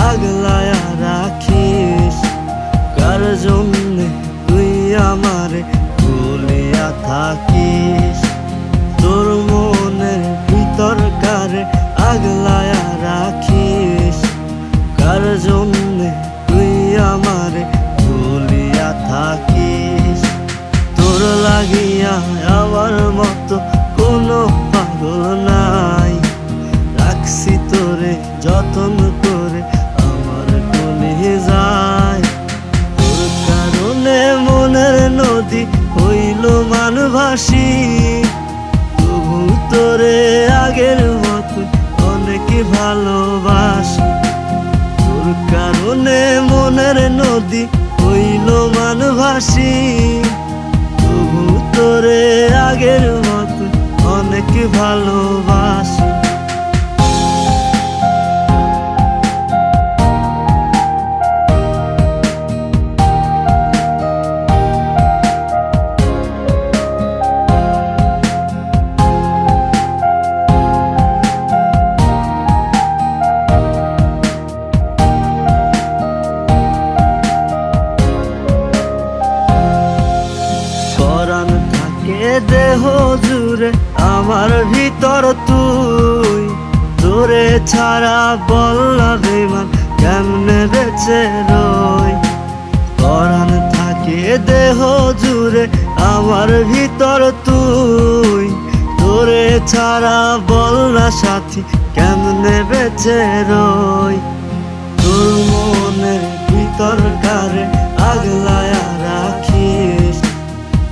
আগলায়া রাখিস। কার জন্যে তুই আমারে ভুলিয়া থাকিস? তোর মনের ভিতর কারে আগলায়া রাখিস? কার জন্যে তুই আমারে ভুলিয়া থাকিস? তোর লাগিয়া আমার মতো কোনো পাগল নাই। রাখছি তোরে যতন করে আমার কলিজায়। তোর কারণে মনের নদী হইল মানভাসী। তবু তোরে আগের মতো অনেক ভালোবাসি। তোর কারণে মনের নদী হইল মানভাসী। তবু তোরে আগের মতো অনেক ভালোবাসি। পরাণ থাকে দেহ জুড়ে আমার ভিতর তুই। তোরে ছাড়া বললা বেমান কেমনে বেঁচে রই? পরাণ থাকে দেহ জুড়ে আমার ভিতর তুই। তোরে ছাড়া বললা সাথী কেমনে বেঁচে রই? তোর মনের ভিতর কারে আগলায়া রাখিস?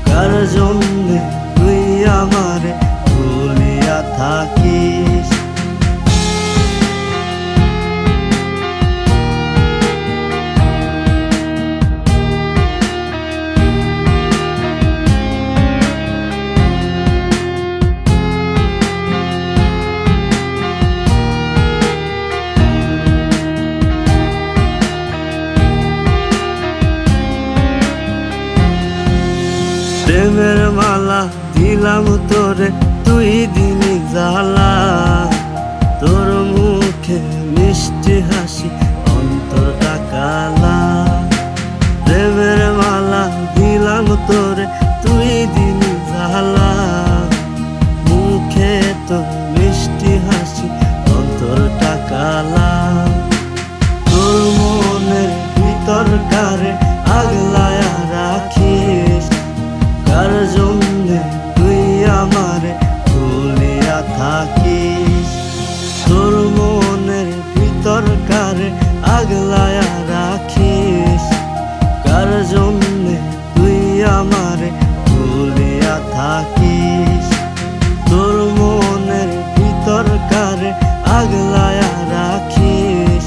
কার জন্যে তুই আমারে ভুলিয়া থাকিস? প্রেমের মালা দিলাম তোরে তুই দিলি জ্বালা। তোর মুখে মিষ্টি হাসি অন্তরটা কালা। প্রেমের মালা দিলাম তোরে তুই দিলি জ্বালা। মুখে তোর মিষ্টি হাসি অন্তরটা কালা। তোর মনের ভিতর কারে আগলায়া রাখিস? কার জন্যে তুই আমারে ভুলিয়া থাকিস? তোর মনের ভিতর কারে আগলায়া রাখিস? কার জন্যে তুই আমারে ভুলিয়া থাকিস? তোর মনের ভিতর কারে আগলায়া রাখিস?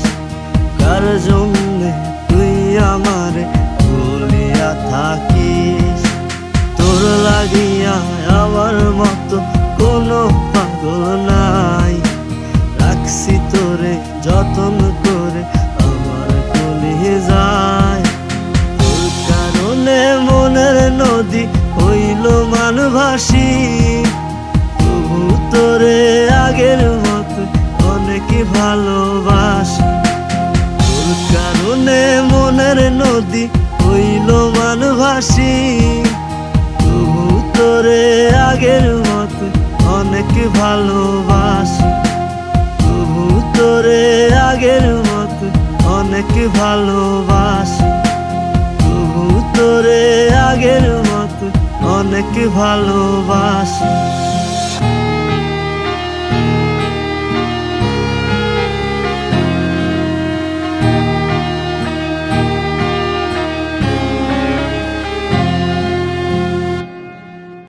কার জন্যে তুই আমারে ভুলিয়া থাকিস? তোর লাগিয়া আমার মতো কোনো পাগল নাই। রাখছি তোরে যতন করে আমার কলিজায়। তোর কারণে মনের নদী হইল মানভাসী। তবু তোরে আগের মতো অনেক ভালোবাসি। তোর কারণে মনের নদী হইল মানভাসী। তোরে আগের মতো অনেক ভালোবাসি। তবু তোরে আগের মতো অনেক ভালোবাসি। তবু তোরে আগের মতো অনেক ভালোবাসি।